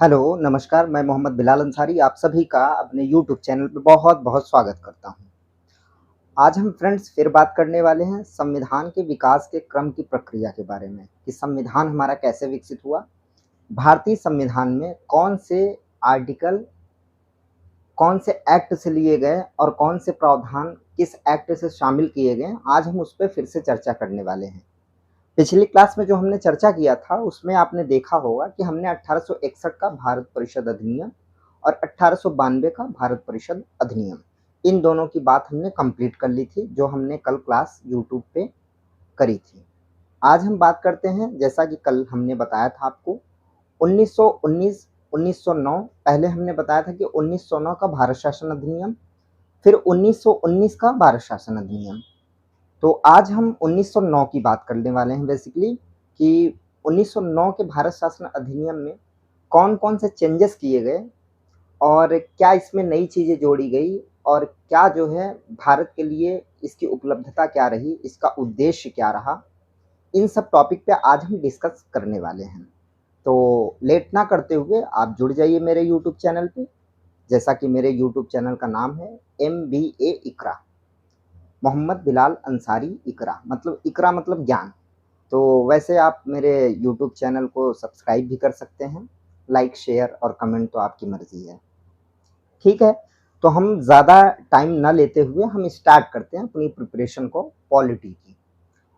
Hello, नमस्कार। मैं मोहम्मद बिलाल अंसारी आप सभी का अपने यूट्यूब चैनल पे बहुत-बहुत स्वागत करता हूँ। आज हम फ्रेंड्स फिर बात करने वाले हैं संविधान के विकास के क्रम की प्रक्रिया के बारे में कि संविधान हमारा कैसे विकसित हुआ, भारतीय संविधान में कौन से आर्टिकल, कौन से एक्ट से लिए गए और कौन से प्रावधान किस एक्ट से शामिल किए गए, आज हम उस पे फिर से चर्चा करने वाले हैं। पिछली क्लास में जो हमने चर्चा किया था उसमें आपने देखा होगा कि हमने 1861 का भारत परिषद अधिनियम और 1892 का भारत परिषद अधिनियम, इन दोनों की बात हमने कंप्लीट कर ली थी, जो हमने कल क्लास यूट्यूब पे करी थी। आज हम बात करते हैं, जैसा कि कल हमने बताया था आपको, 1919 1909, पहले हमने बताया था कि 1909 का भारत शासन अधिनियम, फिर 1919 का भारत शासन अधिनियम। तो आज हम 1909 की बात करने वाले हैं बेसिकली कि 1909 के भारत शासन अधिनियम में कौन-कौन से चेंजेस किए गए और क्या इसमें नई चीज़ें जोड़ी गई और क्या जो है भारत के लिए इसकी उपलब्धता क्या रही, इसका उद्देश्य क्या रहा, इन सब टॉपिक पे आज हम डिस्कस करने वाले हैं। तो लेट ना करते हुए आप जुड़ जाइए मेरे यूट्यूब चैनल पे, जैसा कि मेरे यूट्यूब चैनल का नाम है MBA इकरा, मोहम्मद बिलाल अंसारी इकरा मतलब ज्ञान। तो वैसे आप मेरे यूट्यूब चैनल को सब्सक्राइब भी कर सकते हैं, लाइक शेयर और कमेंट तो आपकी मर्जी है। ठीक है, तो हम ज़्यादा टाइम ना लेते हुए हम स्टार्ट करते हैं अपनी प्रिपरेशन को पॉलिटी की।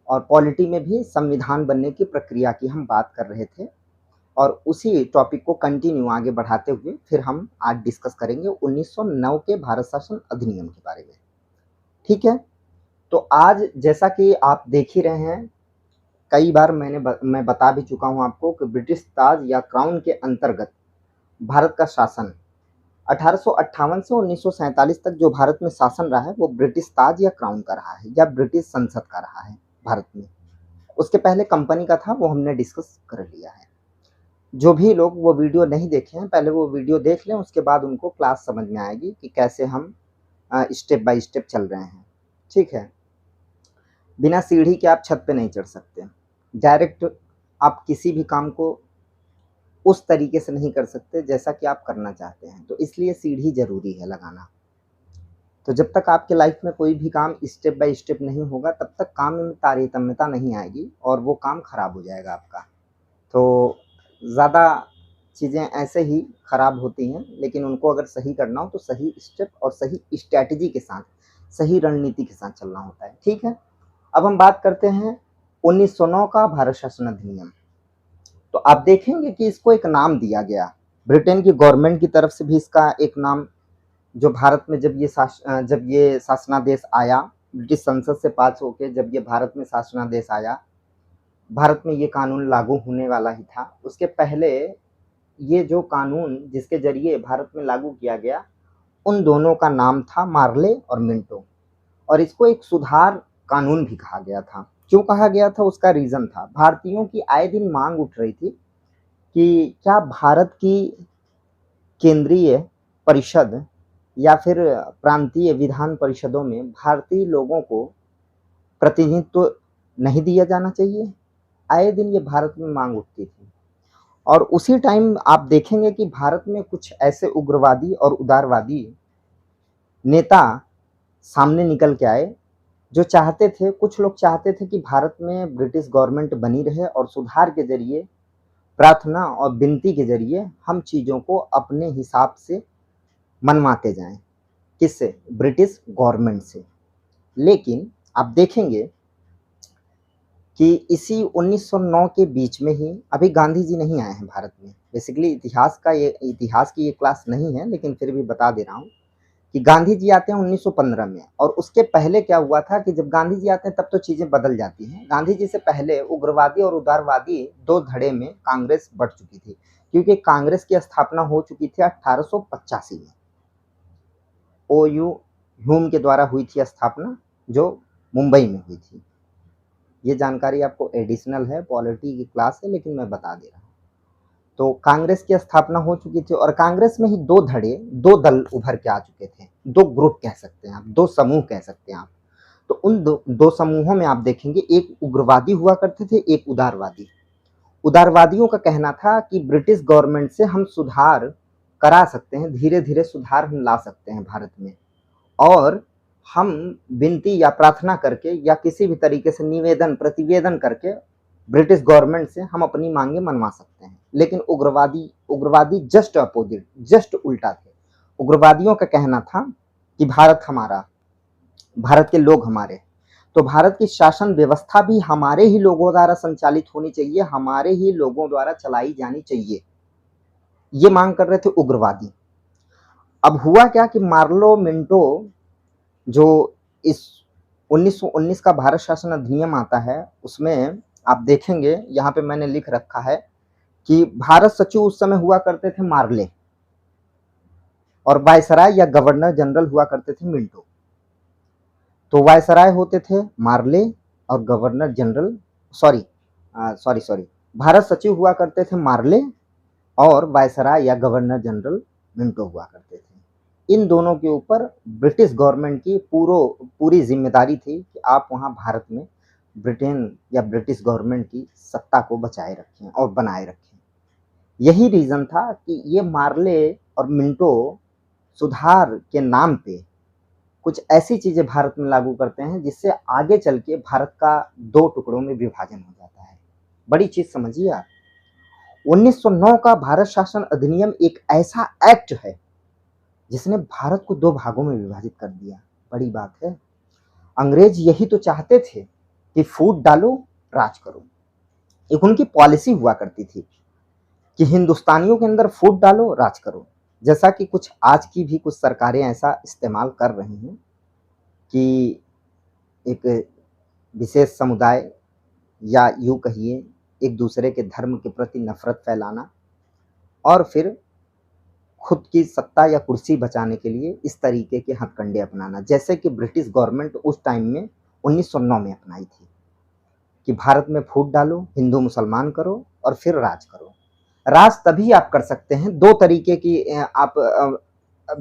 और पॉलिटी में भी संविधान बनने की प्रक्रिया की हम बात कर रहे थे और उसी टॉपिक को कंटिन्यू आगे बढ़ाते हुए फिर हम आज डिस्कस करेंगे 1909 के भारत शासन अधिनियम के बारे में। ठीक है, तो आज जैसा कि आप देख ही रहे हैं, कई बार मैं बता भी चुका हूं आपको कि ब्रिटिश ताज या क्राउन के अंतर्गत भारत का शासन 1858 से 1947 तक जो भारत में शासन रहा है वो ब्रिटिश ताज या क्राउन का रहा है या ब्रिटिश संसद का रहा है भारत में। उसके पहले कंपनी का था, वो हमने डिस्कस कर लिया है। जो भी लोग वो वीडियो नहीं देखे हैं पहले वो वीडियो देख लें, उसके बाद उनको क्लास समझ में आएगी कि कैसे हम स्टेप बाय स्टेप चल रहे हैं। ठीक है, बिना सीढ़ी के आप छत पे नहीं चढ़ सकते। डायरेक्ट आप किसी भी काम को उस तरीके से नहीं कर सकते जैसा कि आप करना चाहते हैं, तो इसलिए सीढ़ी ज़रूरी है लगाना। तो जब तक आपके लाइफ में कोई भी काम स्टेप बाय स्टेप नहीं होगा तब तक काम में तारतम्यता नहीं आएगी और वो काम खराब हो जाएगा आपका। तो ज़्यादा चीज़ें ऐसे ही खराब होती हैं, लेकिन उनको अगर सही करना हो तो सही स्टेप और सही स्ट्रैटेजी के साथ, सही रणनीति के साथ चलना होता है। ठीक है, अब हम बात करते हैं 1909 का भारत शासन अधिनियम। तो आप देखेंगे कि इसको एक नाम दिया गया, ब्रिटेन की गवर्नमेंट की तरफ से भी इसका एक नाम, जो भारत में जब ये शासनादेश आया, ब्रिटिश संसद से पास होके जब ये भारत में शासनादेश आया, भारत में ये कानून लागू होने वाला ही था। उसके पहले ये जो कानून जिसके जरिए भारत में लागू किया गया, उन दोनों का नाम था मार्ले और मिंटो, और इसको एक सुधार कानून भी कहा गया था। क्यों कहा गया था, उसका रीज़न था, भारतीयों की आए दिन मांग उठ रही थी कि क्या भारत की केंद्रीय परिषद या फिर प्रांतीय विधान परिषदों में भारतीय लोगों को प्रतिनिधित्व नहीं दिया जाना चाहिए। आए दिन ये भारत में मांग उठती थी और उसी टाइम आप देखेंगे कि भारत में कुछ ऐसे उग्रवादी और उदारवादी नेता सामने निकल के आए जो चाहते थे, कुछ लोग चाहते थे कि भारत में ब्रिटिश गवर्नमेंट बनी रहे और सुधार के जरिए, प्रार्थना और विनती के जरिए हम चीज़ों को अपने हिसाब से मनवाते जाएं। किससे? ब्रिटिश गवर्नमेंट से। लेकिन आप देखेंगे कि इसी 1909 के बीच में ही, अभी गांधी जी नहीं आए हैं भारत में, बेसिकली इतिहास की ये क्लास नहीं है लेकिन फिर भी बता दे रहा हूँ कि गांधी जी आते हैं 1915 में। और उसके पहले क्या हुआ था कि जब गांधी जी आते हैं तब तो चीज़ें बदल जाती हैं। गांधी जी से पहले उग्रवादी और उदारवादी दो धड़े में कांग्रेस बढ़ चुकी थी, क्योंकि कांग्रेस की स्थापना हो चुकी थी 1885 में। OU ह्यूम के द्वारा हुई थी स्थापना, जो मुंबई में हुई थी। ये जानकारी आपको एडिशनल है, पॉलिटी की क्लास है, लेकिन मैं बता दे रहा हूँ। तो कांग्रेस की स्थापना हो चुकी थी और कांग्रेस में ही दो धड़े, दो दल उभर के आ चुके थे, दो ग्रुप कह सकते हैं आप, दो समूह कह सकते हैं आप। तो उन दो समूहों में आप देखेंगे, एक उग्रवादी हुआ करते थे, एक उदारवादी। उदारवादियों का कहना था कि ब्रिटिश गवर्नमेंट से हम सुधार करा सकते हैं, धीरे-धीरे सुधार हम ला सकते हैं भारत में, और हम विनती या प्रार्थना करके या किसी भी तरीके से निवेदन, प्रतिवेदन करके ब्रिटिश गवर्नमेंट से हम अपनी मांगे मनवा सकते हैं। लेकिन उग्रवादी जस्ट अपोजिट, जस्ट उल्टा थे। उग्रवादियों का कहना था कि भारत हमारा, भारत के लोग हमारे, तो भारत की शासन व्यवस्था भी हमारे ही लोगों द्वारा संचालित होनी चाहिए, हमारे ही लोगों द्वारा चलाई जानी चाहिए, ये मांग कर रहे थे उग्रवादी। अब हुआ क्या कि मार्लो मिंटो, जो इस 1919 का भारत शासन अधिनियम आता है, उसमें आप देखेंगे यहाँ पे मैंने लिख रखा है कि भारत सचिव उस समय हुआ करते थे मार्ले, और वायसराय या गवर्नर जनरल हुआ करते थे मिंटो। तो वायसराय होते थे मार्ले और गवर्नर जनरल, सॉरी, भारत सचिव हुआ करते थे मार्ले और वायसराय या गवर्नर जनरल मिंटो हुआ करते थे। इन दोनों के ऊपर ब्रिटिश गवर्नमेंट की पूरी जिम्मेदारी थी कि आप वहाँ भारत में ब्रिटेन या ब्रिटिश गवर्नमेंट की सत्ता को बचाए रखें और बनाए रखें। यही रीज़न था कि ये मार्ले और मिंटो सुधार के नाम पे कुछ ऐसी चीज़ें भारत में लागू करते हैं जिससे आगे चल के भारत का 2 टुकड़ों में विभाजन हो जाता है। बड़ी चीज़ समझिए आप, 1909 का भारत शासन अधिनियम एक ऐसा एक्ट है जिसने भारत को 2 भागों में विभाजित कर दिया। बड़ी बात है। अंग्रेज यही तो चाहते थे कि फूट डालो, राज करो। एक उनकी पॉलिसी हुआ करती थी कि हिंदुस्तानियों के अंदर फूट डालो, राज करो। जैसा कि कुछ आज की भी कुछ सरकारें ऐसा इस्तेमाल कर रही हैं कि एक विशेष समुदाय या यूँ कहिए एक दूसरे के धर्म के प्रति नफरत फैलाना और फिर खुद की सत्ता या कुर्सी बचाने के लिए इस तरीके के हथकंडे अपनाना, जैसे कि ब्रिटिश गवर्नमेंट उस टाइम में 1909 में अपनाई थी कि भारत में फूट डालो, हिंदू मुसलमान करो और फिर राज करो। राज तभी आप कर सकते हैं, 2 तरीके की आप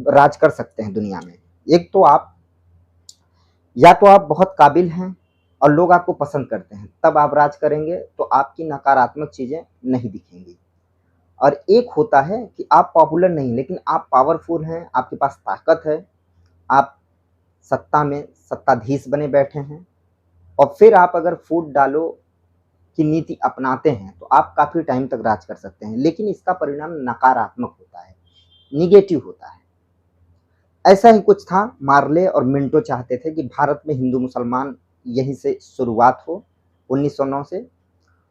राज कर सकते हैं दुनिया में। एक तो आप या तो आप बहुत काबिल हैं और लोग आपको पसंद करते हैं, तब आप राज करेंगे तो आपकी नकारात्मक चीज़ें नहीं दिखेंगी। और एक होता है कि आप पॉपुलर नहीं, लेकिन आप पावरफुल हैं, आपके पास ताकत है, आप सत्ता में सत्ताधीश बने बैठे हैं, और फिर आप अगर फूट डालो की नीति अपनाते हैं तो आप काफ़ी टाइम तक राज कर सकते हैं, लेकिन इसका परिणाम नकारात्मक होता है, निगेटिव होता है। ऐसा ही कुछ था। मार्ले और मिंटो चाहते थे कि भारत में हिंदू मुसलमान यहीं से शुरुआत हो 1909 से,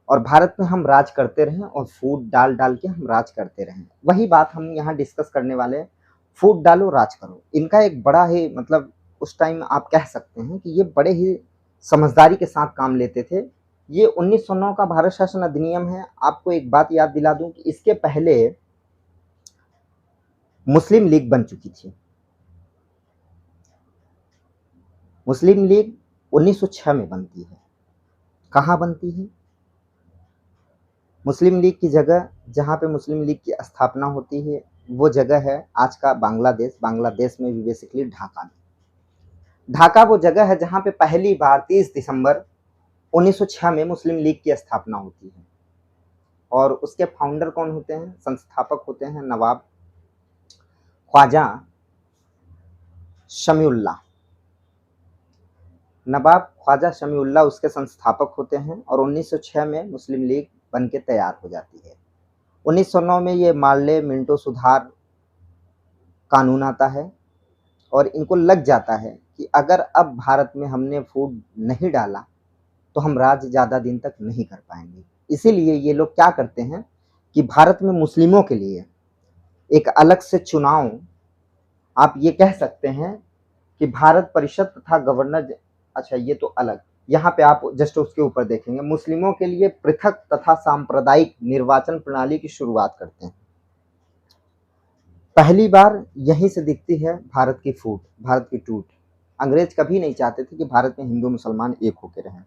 और भारत में हम राज करते रहें और फूट डाल डाल के हम राज करते रहें। वही बात हम यहाँ डिस्कस करने वाले हैं, फूट डालो, राज करो। इनका एक बड़ा ही मतलब उस टाइम आप कह सकते हैं कि ये बड़े ही समझदारी के साथ काम लेते थे। ये 1909 का भारत शासन अधिनियम है। आपको एक बात याद दिला दूं कि इसके पहले मुस्लिम लीग बन चुकी थी। मुस्लिम लीग 1906 में बनती है। कहाँ बनती है? मुस्लिम लीग की जगह जहाँ पे मुस्लिम लीग की स्थापना होती है वो जगह है आज का बांग्लादेश। बांग्लादेश में भी बेसिकली ढाका में। ढाका वो जगह है जहाँ पे पहली बार 30 दिसंबर 1906 में मुस्लिम लीग की स्थापना होती है। और उसके फाउंडर कौन होते हैं? संस्थापक होते हैं नवाब ख्वाजा शमीउल्लाह। नवाब ख्वाजा शमीउल्लाह उसके संस्थापक होते हैं और 1906 में मुस्लिम लीग बन के तैयार हो जाती है। 1909 में ये मार्ले मिंटो सुधार कानून आता है और इनको लग जाता है कि अगर अब भारत में हमने फूट नहीं डाला तो हम राज ज़्यादा दिन तक नहीं कर पाएंगे। इसीलिए ये लोग क्या करते हैं कि भारत में मुस्लिमों के लिए एक अलग से चुनाव, आप ये कह सकते हैं कि भारत परिषद तथा गवर्नर, अच्छा ये तो अलग, यहाँ पे आप जस्ट उसके ऊपर देखेंगे मुस्लिमों के लिए पृथक तथा सांप्रदायिक निर्वाचन प्रणाली की शुरुआत करते हैं। पहली बार यहीं से दिखती है भारत की फूट, भारत की टूट। अंग्रेज कभी नहीं चाहते थे कि भारत में हिंदू मुसलमान एक होकर रहें।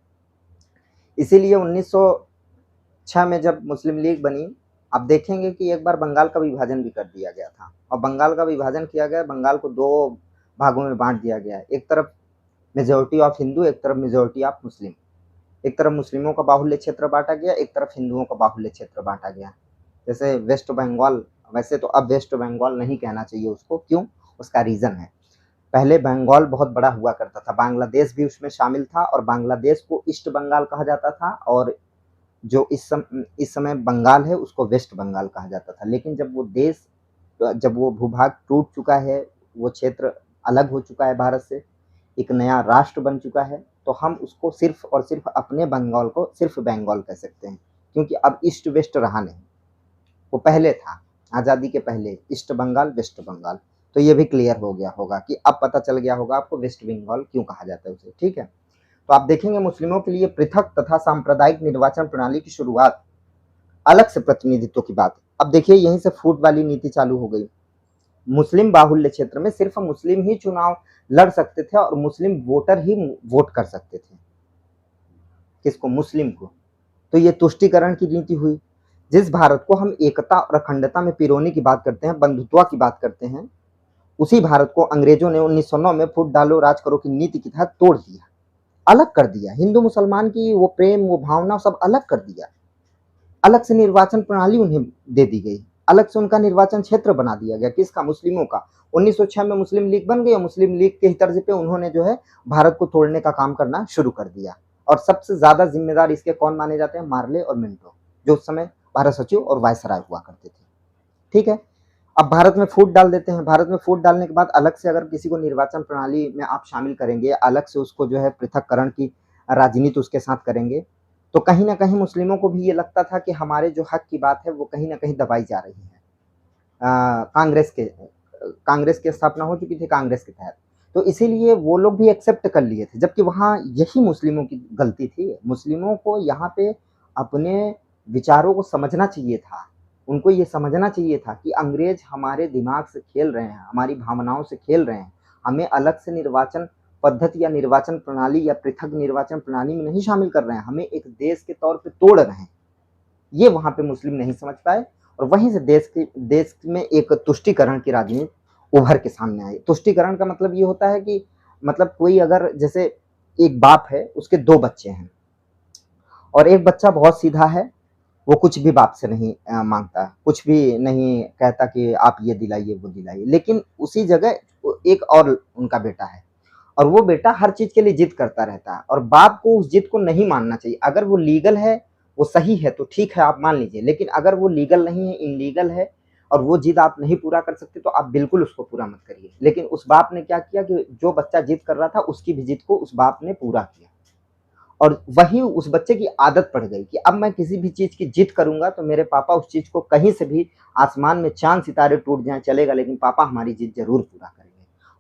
इसीलिए 1906 में जब मुस्लिम लीग बनी, आप देखेंगे कि एक बार बंगाल का विभाजन भी कर दिया गया था। और बंगाल का विभाजन किया गया, बंगाल को 2 भागों में बांट दिया गया है। एक तरफ मेजॉरिटी ऑफ हिंदू, एक तरफ मेजॉरिटी ऑफ मुस्लिम। एक तरफ मुस्लिमों का बाहुल्य क्षेत्र बाँटा गया, एक तरफ हिंदुओं का बाहुल्य क्षेत्र बाँटा गया। जैसे वेस्ट बंगाल, वैसे तो अब वेस्ट बंगाल नहीं कहना चाहिए उसको, क्यों? उसका रीज़न है। पहले बंगाल बहुत बड़ा हुआ करता था, बांग्लादेश भी उसमें शामिल था और बांग्लादेश को ईस्ट बंगाल कहा जाता था और जो इस समय बंगाल है उसको वेस्ट बंगाल कहा जाता था। लेकिन जब वो भूभाग टूट चुका है, वो क्षेत्र अलग हो चुका है भारत से, एक नया राष्ट्र बन चुका है, तो हम उसको सिर्फ़ और सिर्फ़ अपने बंगाल को सिर्फ़ बंगाल कह सकते हैं, क्योंकि अब ईस्ट वेस्ट रहा नहीं। वो पहले था, आज़ादी के पहले ईस्ट बंगाल, वेस्ट बंगाल। तो ये भी क्लियर हो गया होगा कि अब पता चल गया होगा आपको वेस्ट बंगाल क्यों कहा जाता है उसे, ठीक है? तो आप देखेंगे मुस्लिमों के लिए पृथक तथा सांप्रदायिक निर्वाचन प्रणाली की शुरुआत, अलग से प्रतिनिधित्व की बात। अब देखिए यहीं से फूट वाली नीति चालू हो गई। मुस्लिम बाहुल्य क्षेत्र में सिर्फ मुस्लिम ही चुनाव लड़ सकते थे और मुस्लिम वोटर ही वोट कर सकते थे। किसको? मुस्लिम को। तो ये तुष्टीकरण की नीति हुई। जिस भारत को हम एकता और अखंडता में पिरोने की बात करते हैं, बंधुत्व की बात करते हैं, उसी भारत को अंग्रेजों ने 1909 में फूट डालो राज करो की नीति के तहत तोड़ दिया, अलग कर दिया। हिंदू मुसलमान की वो प्रेम, वो भावना सब अलग कर दिया। अलग से निर्वाचन प्रणाली उन्हें दे दी गई, अलग से उनका निर्वाचन क्षेत्र बना दिया गया। किसका? मुस्लिमों का। 1906 में मुस्लिम लीग बन गई और मुस्लिम लीग के ही तर्ज पे उन्होंने जो है भारत को तोड़ने का काम करना शुरू कर दिया। और सबसे ज्यादा जिम्मेदार इसके कौन माने जाते हैं? मार्ले और मिंटो, जो उस समय भारत सचिव और वायसराय हुआ करते थे। ठीक है, अब भारत में फूट डाल देते हैं। भारत में फूट डालने के बाद अलग से अगर किसी को निर्वाचन प्रणाली में आप शामिल करेंगे, अलग से उसको जो है पृथककरण की राजनीति उसके साथ करेंगे, तो कहीं ना कहीं मुस्लिमों को भी ये लगता था कि हमारे जो हक की बात है वो कहीं ना कहीं दबाई जा रही है। कांग्रेस की स्थापना हो चुकी थी कांग्रेस के तहत, तो इसीलिए वो लोग भी एक्सेप्ट कर लिए थे, जबकि वहाँ यही मुस्लिमों की गलती थी। मुस्लिमों को यहाँ पे अपने विचारों को समझना चाहिए था। उनको ये समझना चाहिए था कि अंग्रेज हमारे दिमाग से खेल रहे हैं, हमारी भावनाओं से खेल रहे हैं। हमें अलग से निर्वाचन पद्धति या निर्वाचन प्रणाली या पृथक निर्वाचन प्रणाली में नहीं शामिल कर रहे हैं, हमें एक देश के तौर पे तोड़ रहे हैं। ये वहाँ पे मुस्लिम नहीं समझ पाए और वहीं से देश में एक तुष्टीकरण की राजनीति उभर के सामने आई। तुष्टीकरण का मतलब ये होता है कि मतलब कोई अगर जैसे एक बाप है, उसके 2 बच्चे हैं और एक बच्चा बहुत सीधा है, वो कुछ भी बाप से नहीं मांगता, कुछ भी नहीं कहता कि आप ये दिलाइए वो दिलाइए, लेकिन उसी जगह एक और उनका बेटा है और वो बेटा हर चीज के लिए जिद करता रहता है और बाप को उस जिद को नहीं मानना चाहिए। अगर वो लीगल है, वो सही है तो ठीक है, आप मान लीजिए, लेकिन अगर वो लीगल नहीं है, इनलीगल है और वो जिद आप नहीं पूरा कर सकते तो आप बिल्कुल उसको पूरा मत करिए। लेकिन उस बाप ने क्या किया कि जो बच्चा जिद कर रहा था उसकी भी जिद को उस बाप ने पूरा किया और वही उस बच्चे की आदत पड़ गई कि अब मैं किसी भी चीज की जिद करूंगा तो मेरे पापा उस चीज को कहीं से भी, आसमान में चांद सितारे टूट जाए चलेगा, लेकिन पापा हमारी जिद जरूर पूरा करेंगे।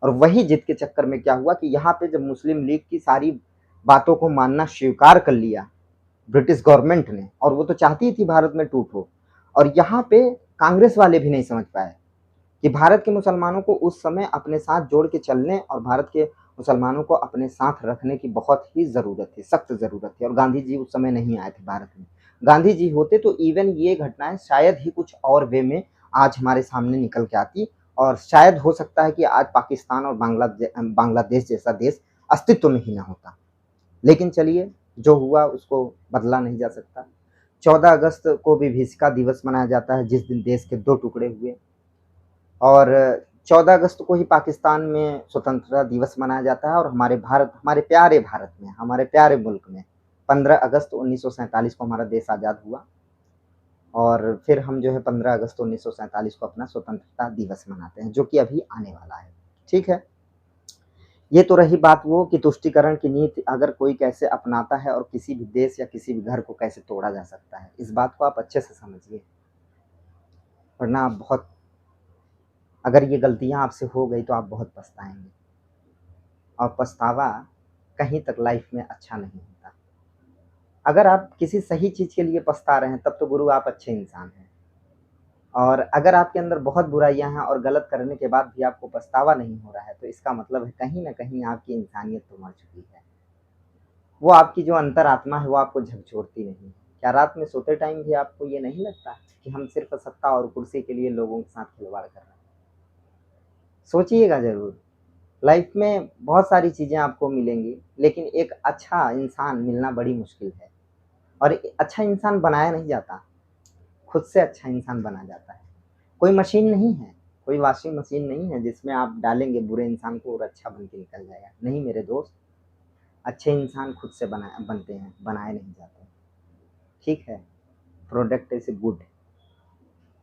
और वही जिद के चक्कर में क्या हुआ कि यहाँ पे जब मुस्लिम लीग की सारी बातों को मानना स्वीकार कर लिया ब्रिटिश गवर्नमेंट ने, और वो तो चाहती थी भारत में टूट हो, और यहाँ पे कांग्रेस वाले भी नहीं समझ पाए कि भारत के मुसलमानों को उस समय अपने साथ जोड़ के चलने और भारत के मुसलमानों को अपने साथ रखने की बहुत ही ज़रूरत थी, सख्त ज़रूरत थी। और गांधी जी उस समय नहीं आए थे भारत में। गांधी जी होते तो इवन ये घटनाएं शायद ही कुछ और वे में आज हमारे सामने निकल के आती और शायद हो सकता है कि आज पाकिस्तान और बांग्लादेश जैसा देश अस्तित्व में ही ना होता। लेकिन चलिए, जो हुआ उसको बदला नहीं जा सकता। 14 अगस्त को विभीषिका दिवस मनाया जाता है, जिस दिन देश के 2 टुकड़े हुए, और 14 अगस्त को ही पाकिस्तान में स्वतंत्रता दिवस मनाया जाता है और हमारे प्यारे भारत में, हमारे प्यारे मुल्क में 15 अगस्त 1947 को हमारा देश आज़ाद हुआ और फिर हम जो है 15 अगस्त 1947 को अपना स्वतंत्रता दिवस मनाते हैं, जो कि अभी आने वाला है। ठीक है, ये तो रही बात वो कि तुष्टीकरण की नीति अगर कोई कैसे अपनाता है और किसी भी देश या किसी भी घर को कैसे तोड़ा जा सकता है, इस बात को आप अच्छे से समझिए, वरना आप बहुत, अगर ये गलतियां आपसे हो गई तो आप बहुत पछताएंगे और पछतावा कहीं तक लाइफ में अच्छा नहीं होता। अगर आप किसी सही चीज के लिए पछता रहे हैं तब तो गुरु आप अच्छे इंसान हैं, और अगर आपके अंदर बहुत बुराइयां हैं और गलत करने के बाद भी आपको पछतावा नहीं हो रहा है तो इसका मतलब है कहीं ना कहीं आपकी इंसानियत तो मर चुकी है। वो आपकी जो अंतरात्मा है वो आपको झकझोरती नहीं है। क्या रात में सोते टाइम भी आपको ये नहीं लगता कि हम सिर्फ सत्ता और कुर्सी के लिए लोगों के साथ खिलवाड़ कर रहे हैं? सोचिएगा जरूर, लाइफ में बहुत सारी चीज़ें आपको मिलेंगी, लेकिन एक अच्छा इंसान मिलना बड़ी मुश्किल है। और अच्छा इंसान बनाया नहीं जाता, खुद से अच्छा इंसान बना जाता है। कोई मशीन नहीं है, कोई वॉशिंग मशीन नहीं है जिसमें आप डालेंगे बुरे इंसान को और अच्छा बन के निकल जाएगा। नहीं मेरे दोस्त, अच्छे इंसान खुद से बनते हैं, बनाए नहीं जाते। ठीक है, प्रोडक्ट इज़ गुड।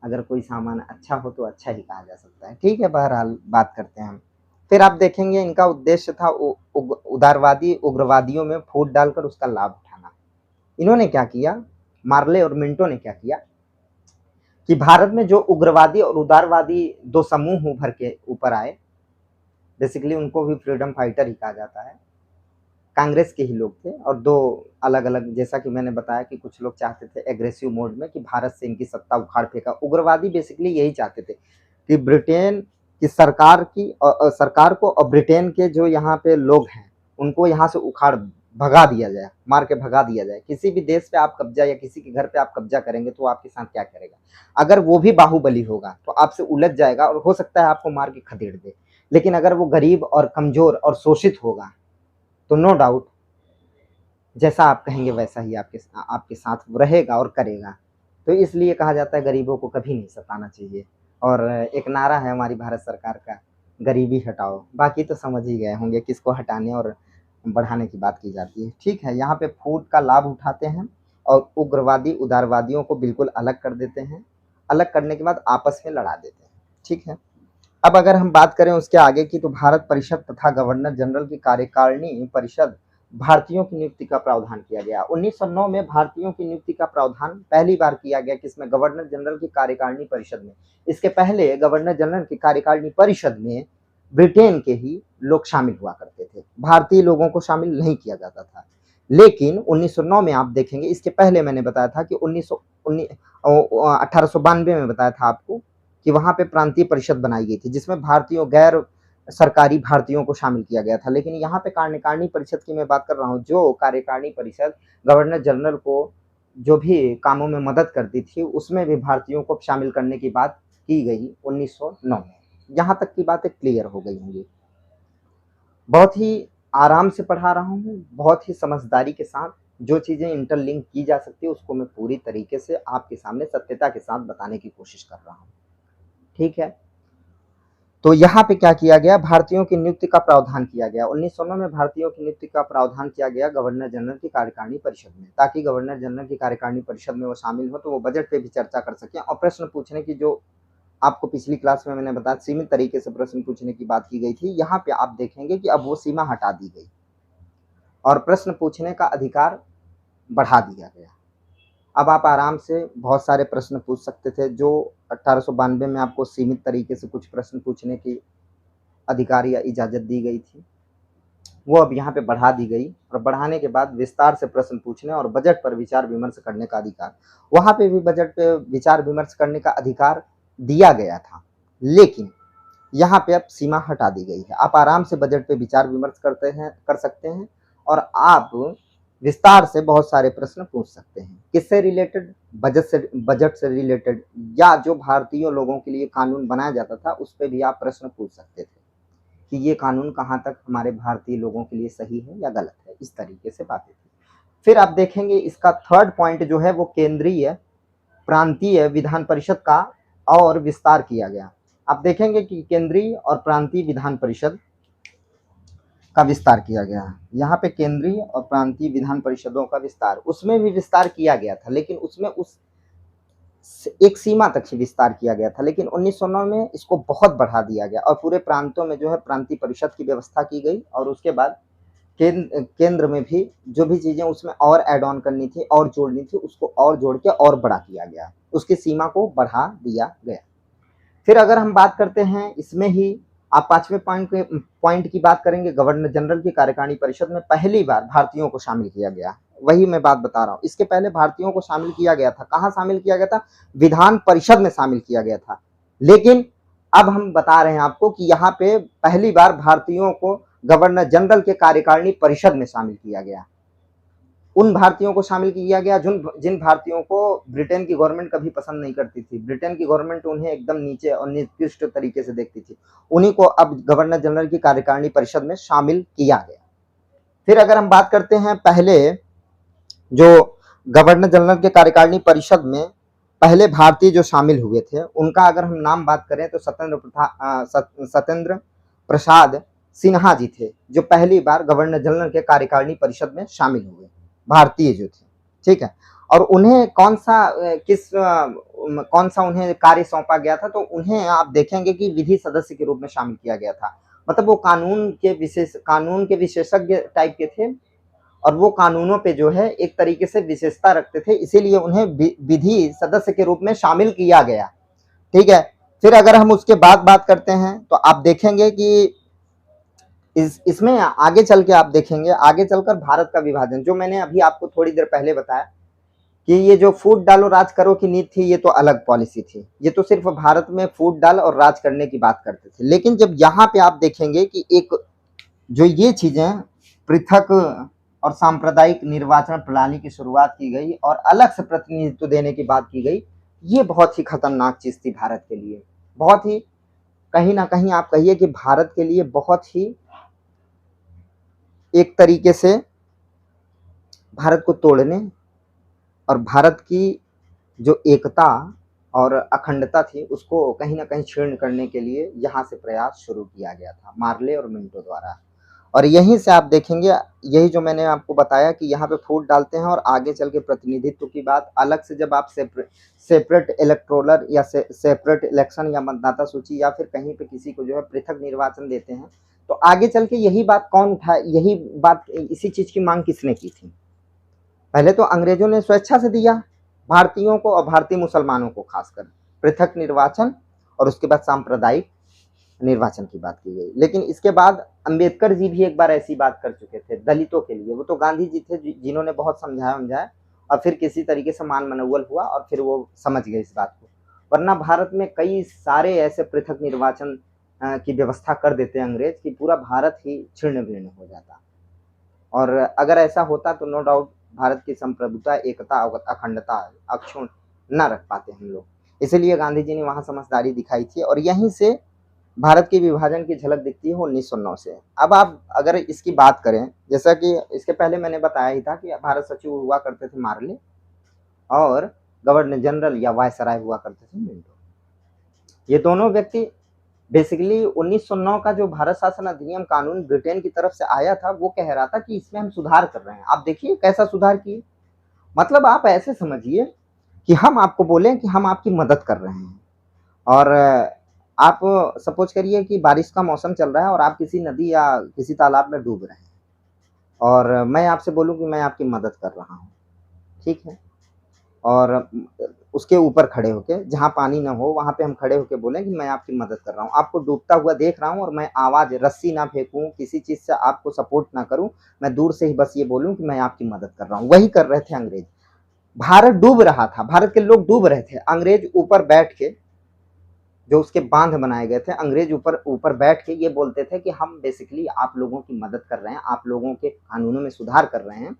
अगर कोई सामान अच्छा हो तो अच्छा ही कहा जा सकता है। ठीक है, बहरहाल बात करते हैं हम। फिर आप देखेंगे इनका उद्देश्य था उदारवादी उग्रवादियों में फूट डालकर उसका लाभ उठाना। इन्होंने क्या किया, मार्ले और मिंटो ने क्या किया कि भारत में जो उग्रवादी और उदारवादी दो समूह उभर के ऊपर आए, बेसिकली उनको भी फ्रीडम फाइटर ही कहा जाता है, कांग्रेस के ही लोग थे। और दो अलग अलग, जैसा कि मैंने बताया कि कुछ लोग चाहते थे एग्रेसिव मोड में कि भारत से इनकी सत्ता उखाड़ फेंका। उग्रवादी बेसिकली यही चाहते थे कि ब्रिटेन की सरकार की सरकार को और ब्रिटेन के जो यहाँ पे लोग हैं उनको यहाँ से उखाड़ भगा दिया जाए, मार के भगा दिया जाए। किसी भी देश पे आप कब्जा या किसी के घर पे आप कब्जा करेंगे तो आपके साथ क्या करेगा, अगर वो भी बाहुबली होगा तो आपसे उलझ जाएगा और हो सकता है आपको मार के खदेड़ दे। लेकिन अगर वो गरीब और कमजोर और शोषित होगा तो नो डाउट जैसा आप कहेंगे वैसा ही आपके साथ रहेगा और करेगा। तो इसलिए कहा जाता है गरीबों को कभी नहीं सताना चाहिए। और एक नारा है हमारी भारत सरकार का, गरीबी हटाओ। बाकी तो समझ ही गए होंगे किसको हटाने और बढ़ाने की बात की जाती है। ठीक है, यहाँ पे फूट का लाभ उठाते हैं और उग्रवादी उदारवादियों को बिल्कुल अलग कर देते हैं। अलग करने के बाद आपस में लड़ा देते हैं। ठीक है, अब अगर हम बात करें उसके आगे की, तो भारत परिषद तथा गवर्नर जनरल की कार्यकारिणी परिषद भारतीयों की नियुक्ति का प्रावधान किया गया। 1909 में भारतीयों की नियुक्ति का प्रावधान पहली बार किया गया, किसमें, गवर्नर जनरल की कार्यकारिणी परिषद में। इसके पहले गवर्नर जनरल की कार्यकारिणी परिषद में ब्रिटेन के ही लोग शामिल हुआ करते थे, भारतीय लोगों को शामिल नहीं किया जाता था। लेकिन 1909 में आप देखेंगे, इसके पहले मैंने बताया था कि 1892 में बताया था आपको कि वहां पे प्रांतीय परिषद बनाई गई थी जिसमें भारतीयों, गैर सरकारी भारतीयों को शामिल किया गया था। लेकिन यहाँ पे कार्यकारिणी परिषद की मैं बात कर रहा हूँ, जो कार्यकारिणी परिषद गवर्नर जनरल को जो भी कामों में मदद करती थी उसमें भी भारतीयों को शामिल करने की बात की गई 1909 में। यहाँ तक की बातें क्लियर हो गई होंगी। बहुत ही आराम से पढ़ा रहा हूँ, बहुत ही समझदारी के साथ। जो चीज़ें इंटरलिंक की जा सकती है उसको मैं पूरी तरीके से आपके सामने सत्यता के साथ बताने की कोशिश कर रहा हूँ। ठीक है, तो यहाँ पे क्या किया गया, भारतीयों की नियुक्ति का प्रावधान किया गया। 1909 में भारतीयों की नियुक्ति का प्रावधान किया गया गवर्नर जनरल की कार्यकारिणी परिषद में, ताकि गवर्नर जनरल की कार्यकारिणी परिषद में वो शामिल हो तो वो बजट पे भी चर्चा कर सकें और प्रश्न पूछने की, जो आपको पिछली क्लास में मैंने बताया सीमित तरीके से प्रश्न पूछने की बात की गई थी, यहाँ पे आप देखेंगे कि अब वो सीमा हटा दी गई और प्रश्न पूछने का अधिकार बढ़ा दिया गया। अब आप आराम से बहुत सारे प्रश्न पूछ सकते थे। जो 1892 में आपको सीमित तरीके से कुछ प्रश्न पूछने की अधिकार या इजाज़त दी गई थी, वो अब यहाँ पे बढ़ा दी गई। और बढ़ाने के बाद विस्तार से प्रश्न पूछने और बजट पर विचार विमर्श करने का अधिकार, वहाँ पे भी बजट पे विचार विमर्श करने का अधिकार दिया गया था, लेकिन यहाँ पे अब सीमा हटा दी गई है। आप आराम से बजट पे विचार विमर्श कर सकते हैं और आप विस्तार से बहुत सारे प्रश्न पूछ सकते हैं। किससे रिलेटेड, बजट से रिलेटेड, या जो भारतीय लोगों के लिए कानून बनाया जाता था उस पर भी आप प्रश्न पूछ सकते थे कि ये कानून कहाँ तक हमारे भारतीय लोगों के लिए सही है या गलत है। इस तरीके से बातें थी। फिर आप देखेंगे इसका थर्ड पॉइंट जो है वो केंद्रीय प्रांतीय विधान परिषद का और विस्तार किया गया। आप देखेंगे कि केंद्रीय और प्रांतीय विधान परिषद का विस्तार किया गया। यहाँ पे केंद्रीय और प्रांतीय विधान परिषदों का विस्तार, उसमें भी विस्तार किया गया था, लेकिन उसमें उस एक सीमा तक ही विस्तार किया गया था। लेकिन 1909 में इसको बहुत बढ़ा दिया गया और पूरे प्रांतों में जो है प्रांतीय परिषद की व्यवस्था की गई। और उसके बाद केंद्र में भी जो भी चीजें उसमें और ऐड ऑन करनी थी और जोड़नी थी, उसको और जोड़ के और बड़ा किया गया, उसकी सीमा को बढ़ा दिया गया। फिर अगर हम बात करते हैं इसमें ही, आप पांचवें पॉइंट की बात करेंगे, गवर्नर जनरल की कार्यकारिणी परिषद में पहली बार भारतीयों को शामिल किया गया। वही मैं बात बता रहा हूँ, इसके पहले भारतीयों को शामिल किया गया था। कहाँ शामिल किया गया था, विधान परिषद में शामिल किया गया था। लेकिन अब हम बता रहे हैं आपको कि यहाँ पे पहली बार भारतीयों को गवर्नर जनरल के कार्यकारिणी परिषद में शामिल किया गया। उन भारतीयों को शामिल किया गया जिन भारतीयों को ब्रिटेन की गवर्नमेंट कभी पसंद नहीं करती थी। ब्रिटेन की गवर्नमेंट उन्हें एकदम नीचे और निकृष्ट तरीके से देखती थी। उन्हीं को अब गवर्नर जनरल की कार्यकारिणी परिषद में शामिल किया गया। फिर अगर हम बात करते हैं पहले जो गवर्नर जनरल के कार्यकारिणी परिषद में पहले भारतीय जो शामिल हुए थे, उनका अगर हम नाम बात करें तो सत्येंद्र प्रसाद सिन्हा जी थे, जो पहली बार गवर्नर जनरल के कार्यकारिणी परिषद में शामिल हुए, भारतीय जो थे। ठीक है। और उन्हें कौन सा उन्हें कार्य सौंपा गया था, तो उन्हें आप देखेंगे कि विधि सदस्य के रूप में शामिल किया गया था। मतलब वो कानून के विशेषज्ञ टाइप के थे, और वो कानूनों पे जो है एक तरीके से विशेषता रखते थे, इसीलिए उन्हें विधि सदस्य के रूप में शामिल किया गया। ठीक है। फिर अगर हम उसके बाद बात करते हैं तो आप देखेंगे कि इसमें आगे चल के आप देखेंगे, आगे चलकर भारत का विभाजन, जो मैंने अभी आपको थोड़ी देर पहले बताया कि ये जो फूट डालो राज करो की नीति थी, ये तो अलग पॉलिसी थी। ये तो सिर्फ भारत में फूट डाल और राज करने की बात करते थे। लेकिन जब यहाँ पे आप देखेंगे कि एक जो ये चीजें पृथक और सांप्रदायिक निर्वाचन प्रणाली की शुरुआत की गई और अलग से प्रतिनिधित्व देने की बात की गई, ये बहुत ही खतरनाक चीज थी भारत के लिए। बहुत ही, कहीं ना कहीं आप कहिए कि भारत के लिए बहुत ही एक तरीके से भारत को तोड़ने और भारत की जो एकता और अखंडता थी उसको कहीं ना कहीं क्षीण करने के लिए यहाँ से प्रयास शुरू किया गया था मार्ले और मिंटो द्वारा। और यहीं से आप देखेंगे, यही जो मैंने आपको बताया कि यहाँ पे फूट डालते हैं और आगे चल के प्रतिनिधित्व की बात अलग से, जब आप सेपरेट इलेक्टोरल या सेपरेट इलेक्शन या मतदाता सूची या फिर कहीं पे किसी को जो है पृथक निर्वाचन देते हैं, तो आगे चल के यही बात कौन उठाया, यही बात, इसी चीज की मांग किसने की थी? पहले तो अंग्रेजों ने स्वेच्छा से दिया भारतीयों को और भारतीय मुसलमानों को खासकर पृथक निर्वाचन, और उसके बाद सांप्रदायिक निर्वाचन की बात की गई। लेकिन इसके बाद अंबेडकर जी भी एक बार ऐसी बात कर चुके थे दलितों के लिए। वो तो गांधी जी थे जिन्होंने बहुत समझाया और फिर किसी तरीके से मान मनोवल हुआ और फिर वो समझ गए इस बात को। वरना भारत में कई सारे ऐसे पृथक निर्वाचन की व्यवस्था कर देते अंग्रेज कि पूरा भारत ही छिन्न भिन्न हो जाता। और अगर ऐसा होता तो नो डाउट भारत की संप्रभुता, एकता, अखंडता अक्षुण्ण न रख पाते हम लोग। इसलिए गांधी जी ने वहां समझदारी दिखाई थी और यहीं से भारत के विभाजन की झलक दिखती है 1909 से। अब आप अगर इसकी बात करें, जैसा कि इसके पहले मैंने बताया ही था कि भारत सचिव हुआ करते थे मार्ले और गवर्नर जनरल या वायसराय हुआ करते थे मिंटो। ये दोनों व्यक्ति बेसिकली 1909 का जो भारत शासन अधिनियम कानून ब्रिटेन की तरफ से आया था, वो कह रहा था कि इसमें हम सुधार कर रहे हैं। आप देखिए कैसा सुधार किए। मतलब आप ऐसे समझिए कि हम आपको बोले कि हम आपकी मदद कर रहे हैं, और आप सपोज करिए कि बारिश का मौसम चल रहा है और आप किसी नदी या किसी तालाब में डूब रहे हैं, और मैं आपसे बोलूं कि मैं आपकी मदद कर रहा हूँ। ठीक है। और उसके ऊपर खड़े होके, जहाँ पानी ना हो वहां पे हम खड़े होके बोलें कि मैं आपकी मदद कर रहा हूँ, आपको डूबता हुआ देख रहा हूँ और मैं आवाज, रस्सी ना फेंकूं, किसी चीज से आपको सपोर्ट ना करूं, मैं दूर से ही बस ये बोलूं कि मैं आपकी मदद कर रहा हूँ। वही कर रहे थे अंग्रेज। भारत डूब रहा था, भारत के लोग डूब रहे थे, अंग्रेज ऊपर बैठ के, जो उसके बांध बनाए गए थे, अंग्रेज ऊपर बैठ के ये बोलते थे कि हम बेसिकली आप लोगों की मदद कर रहे हैं, आप लोगों के कानूनों में सुधार कर रहे हैं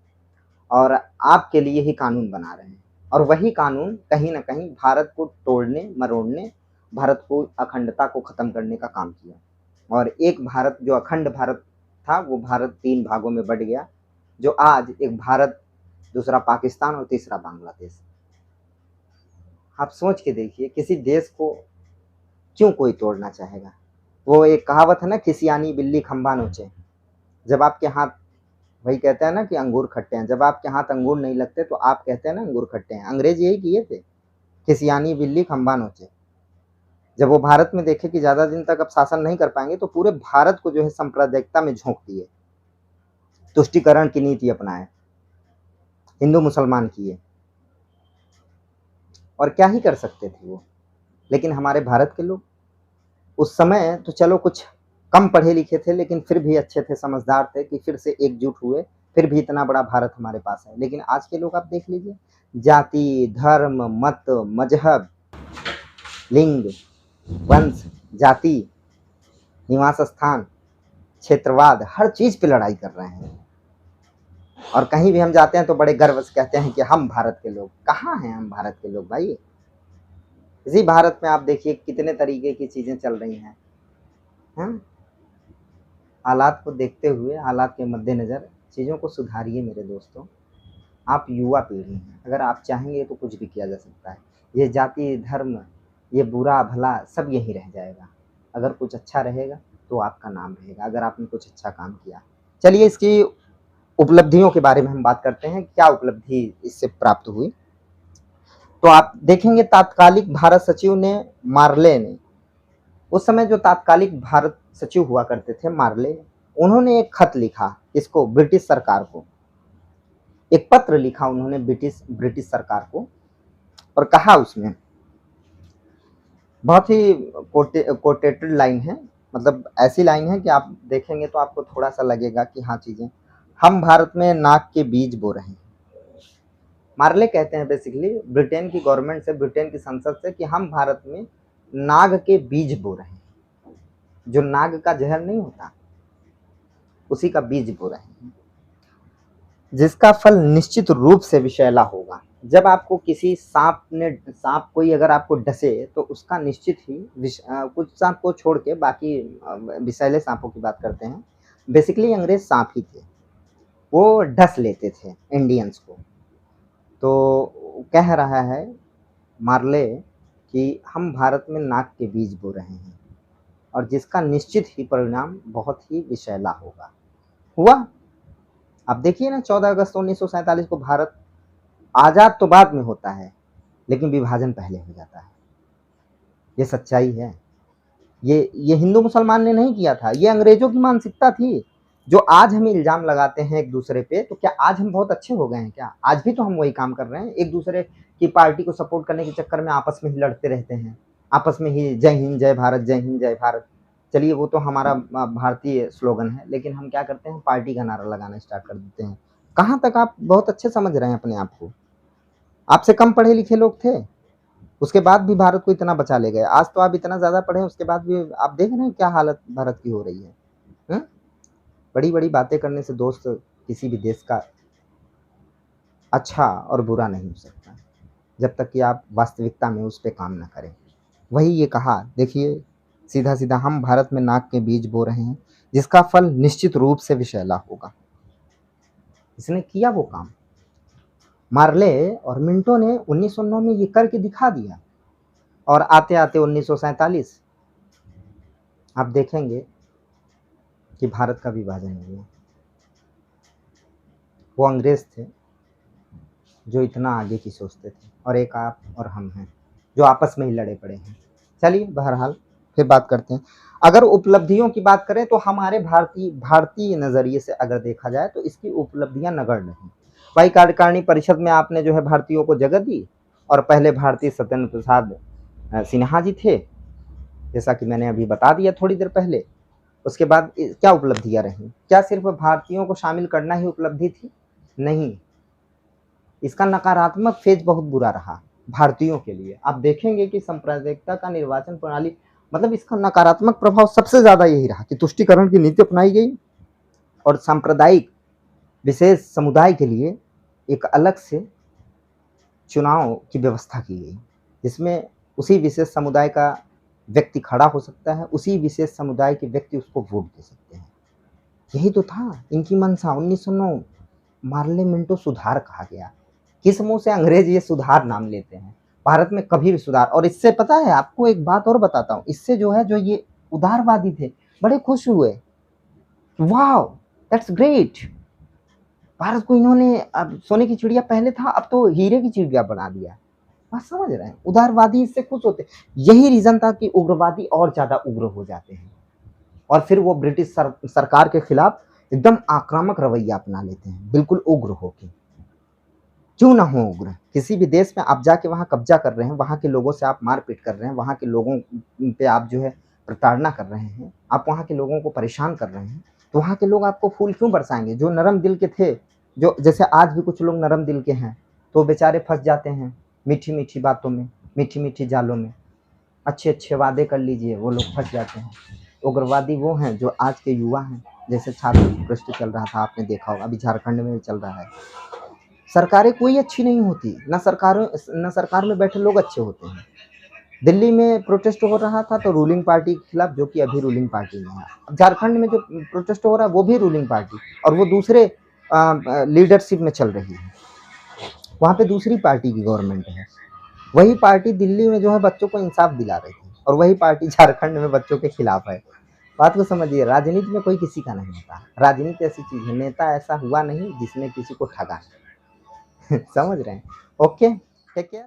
और आपके लिए ही कानून बना रहे हैं। और वही कानून कहीं ना कहीं भारत को तोड़ने मरोड़ने, भारत को अखंडता को खत्म करने का काम किया। और एक भारत, जो अखंड भारत था, वो भारत 3 भागों में बट गया, जो आज एक भारत, दूसरा पाकिस्तान और तीसरा बांग्लादेश। आप सोच के देखिए, किसी देश को क्यों कोई तोड़ना चाहेगा? वो एक कहावत है ना, खिसियानी बिल्ली खंबा नोचे। जब आपके हाथ, वही कहते हैं ना कि अंगूर खट्टे हैं, जब आपके हाथ अंगूर नहीं लगते तो आप कहते हैं ना अंगूर खट्टे हैं। अंग्रेज यही किए थे, खिसियानी बिल्ली खंबा नोचे। जब वो भारत में देखे कि ज्यादा दिन तक अब शासन नहीं कर पाएंगे, तो पूरे भारत को जो है सांप्रदायिकता में झोंक दिए, तुष्टिकरण की नीति अपनाए, हिंदू मुसलमान किए। और क्या ही कर सकते थे वो। लेकिन हमारे भारत के लोग उस समय तो चलो कुछ कम पढ़े लिखे थे, लेकिन फिर भी अच्छे थे, समझदार थे कि फिर से एकजुट हुए, फिर भी इतना बड़ा भारत हमारे पास है। लेकिन आज के लोग आप देख लीजिए, जाति, धर्म, मत, मजहब, लिंग, वंश, जाति, निवास स्थान, क्षेत्रवाद, हर चीज पे लड़ाई कर रहे हैं। और कहीं भी हम जाते हैं तो बड़े गर्व से कहते हैं कि हम भारत के लोग। कहाँ हैं हम भारत के लोग भाई? इसी भारत में आप देखिए कितने तरीके की चीज़ें चल रही हैं। हैं? हालात को देखते हुए, हालात के मद्देनज़र चीज़ों को सुधारिए मेरे दोस्तों। आप युवा पीढ़ी हैं, अगर आप चाहेंगे तो कुछ भी किया जा सकता है। ये जाति, धर्म, ये बुरा-भला सब यहीं रह जाएगा। अगर कुछ अच्छा रहेगा तो आपका नाम रहेगा, अगर आपने कुछ अच्छा काम किया। चलिए इसकी उपलब्धियों के बारे में हम बात करते हैं, क्या उपलब्धि इससे प्राप्त हुई? तो आप देखेंगे तात्कालिक भारत सचिव ने मार्ले ने, उस समय जो तात्कालिक भारत सचिव हुआ करते थे मार्ले, उन्होंने एक खत लिखा इसको ब्रिटिश सरकार को, एक पत्र लिखा उन्होंने ब्रिटिश सरकार को और कहा उसमें बहुत ही कोटेटेड लाइन है, मतलब ऐसी लाइन है कि आप देखेंगे तो आपको थोड़ा सा लगेगा कि हाँ चीजें, हम भारत में नाक के बीज बो रहे हैं। मार्ले कहते हैं बेसिकली ब्रिटेन की गवर्नमेंट से, ब्रिटेन की संसद से, कि हम भारत में नाग के बीज बो रहे हैं। जो नाग का जहर नहीं होता उसी का बीज बो रहे हैं, जिसका फल निश्चित रूप से विषैला होगा। जब आपको किसी सांप कोई अगर आपको डसे तो उसका निश्चित ही कुछ सांप को छोड़ के बाकी विषैले सांपों की बात करते हैं। बेसिकली अंग्रेज सांप ही थे, वो डस लेते थे इंडियंस को। तो कह रहा है मार्ले कि हम भारत में नाक के बीज बो रहे हैं और जिसका निश्चित ही परिणाम बहुत ही विषैला होगा। हुआ। अब देखिए ना, 14 अगस्त 1947 को भारत आजाद तो बाद में होता है लेकिन विभाजन पहले हो जाता है। ये सच्चाई है। ये हिंदू मुसलमान ने नहीं किया था, ये अंग्रेजों की मानसिकता थी। जो आज हम इल्जाम लगाते हैं एक दूसरे पे, तो क्या आज हम बहुत अच्छे हो गए हैं क्या? आज भी तो हम वही काम कर रहे हैं, एक दूसरे की पार्टी को सपोर्ट करने के चक्कर में आपस में ही लड़ते रहते हैं, आपस में ही जय हिंद जय भारत, जय हिंद जय भारत। चलिए वो तो हमारा भारतीय स्लोगन है, लेकिन हम क्या करते हैं, पार्टी का नारा लगाना स्टार्ट कर देते हैं। कहाँ तक आप बहुत अच्छे समझ रहे हैं अपने आप को? आपसे कम पढ़े लिखे लोग थे, उसके बाद भी भारत को इतना बचा ले गए। आज तो आप इतना ज्यादा पढ़े, उसके बाद भी आप देख रहे हैं क्या हालत भारत की हो रही है। बड़ी बड़ी बातें करने से दोस्त किसी भी देश का अच्छा और बुरा नहीं हो सकता, जब तक कि आप वास्तविकता में उस पर काम ना करें। वही ये कहा, देखिए सीधा सीधा, हम भारत में नाक के बीज बो रहे हैं जिसका फल निश्चित रूप से विषैला होगा। इसने किया वो काम। मार्ले और मिंटो ने 1909 में ये करके दिखा दिया और आते आते 1947 आप देखेंगे कि भारत का विभाजन हो गया। वो अंग्रेज थे जो इतना आगे की सोचते थे, और एक आप और हम हैं जो आपस में ही लड़े पड़े हैं। चलिए बहरहाल फिर बात करते हैं। अगर उपलब्धियों की बात करें तो हमारे भारतीय नज़रिए से अगर देखा जाए तो इसकी उपलब्धियां नगण्य नहीं। भाई कार्यकारिणी परिषद में आपने जो है भारतीयों को जगह दी, और पहले भारतीय सत्येंद्र प्रसाद सिन्हा जी थे, जैसा कि मैंने अभी बता दिया थोड़ी देर पहले। उसके बाद क्या उपलब्धियां रही? क्या सिर्फ भारतीयों को शामिल करना ही उपलब्धि थी? नहीं, इसका नकारात्मक फेज बहुत बुरा रहा भारतीयों के लिए। आप देखेंगे कि सांप्रदायिकता का निर्वाचन प्रणाली, मतलब इसका नकारात्मक प्रभाव सबसे ज्यादा यही रहा कि तुष्टीकरण की नीति अपनाई गई और सांप्रदायिक विशेष समुदाय के लिए एक अलग से चुनाव की व्यवस्था की गई, जिसमें उसी विशेष समुदाय का व्यक्ति खड़ा हो सकता है, उसी विशेष समुदाय के व्यक्ति उसको वोट दे सकते हैं। यही तो था इनकी मंशा। 1909 मार्ले मिंटो सुधार कहा गया। किस मुंह से अंग्रेज ये सुधार नाम लेते हैं? भारत में कभी भी सुधार, और इससे पता है आपको एक बात और बताता हूँ, इससे जो है, जो ये उदारवादी थे बड़े खुश हुए, वाह दैट्स ग्रेट, भारत को इन्होंने, अब सोने की चिड़िया पहले था अब तो हीरे की चिड़िया बना दिया। बात समझ रहे हैं? उदारवादी इससे खुश होते। यही रीजन था कि उग्रवादी और ज्यादा उग्र हो जाते हैं और फिर वो ब्रिटिश सरकार के खिलाफ एकदम आक्रामक रवैया अपना लेते हैं, बिल्कुल उग्र होके। क्यों ना हो उग्र? किसी भी देश में आप जाके वहां कब्जा कर रहे हैं, वहां के लोगों से आप मारपीट कर रहे हैं, वहां के लोगों पे आप जो है प्रताड़ना कर रहे हैं, आप वहां के लोगों को परेशान कर रहे हैं, तो वहां के लोग आपको फूल क्यों बरसाएंगे? जो नरम दिल के थे, जो जैसे आज भी कुछ लोग नरम दिल के हैं, तो बेचारे फंस जाते हैं मीठी मीठी बातों में, मीठी मीठी जालों में। अच्छे अच्छे वादे कर लीजिए, वो लोग फंस जाते हैं। उग्रवादी वो हैं जो आज के युवा हैं, जैसे छात्र प्रश्न चल रहा था, आपने देखा होगा, अभी झारखंड में भी चल रहा है। सरकारें कोई अच्छी नहीं होती, ना सरकार में बैठे लोग अच्छे होते हैं। दिल्ली में प्रोटेस्ट हो रहा था तो रूलिंग पार्टी के खिलाफ, जो कि अभी रूलिंग पार्टी में है। अब झारखंड में जो प्रोटेस्ट हो रहा है वो भी रूलिंग पार्टी, और वो दूसरे लीडरशिप में चल रही है, वहाँ पे दूसरी पार्टी की गवर्नमेंट है। वही पार्टी दिल्ली में जो है बच्चों को इंसाफ दिला रही थी, और वही पार्टी झारखंड में बच्चों के खिलाफ है। बात को समझिए, राजनीति में कोई किसी का नहीं होता। राजनीति ऐसी चीज है, नेता ऐसा हुआ नहीं जिसने किसी को ठगा। समझ रहे हैं? Okay, take care.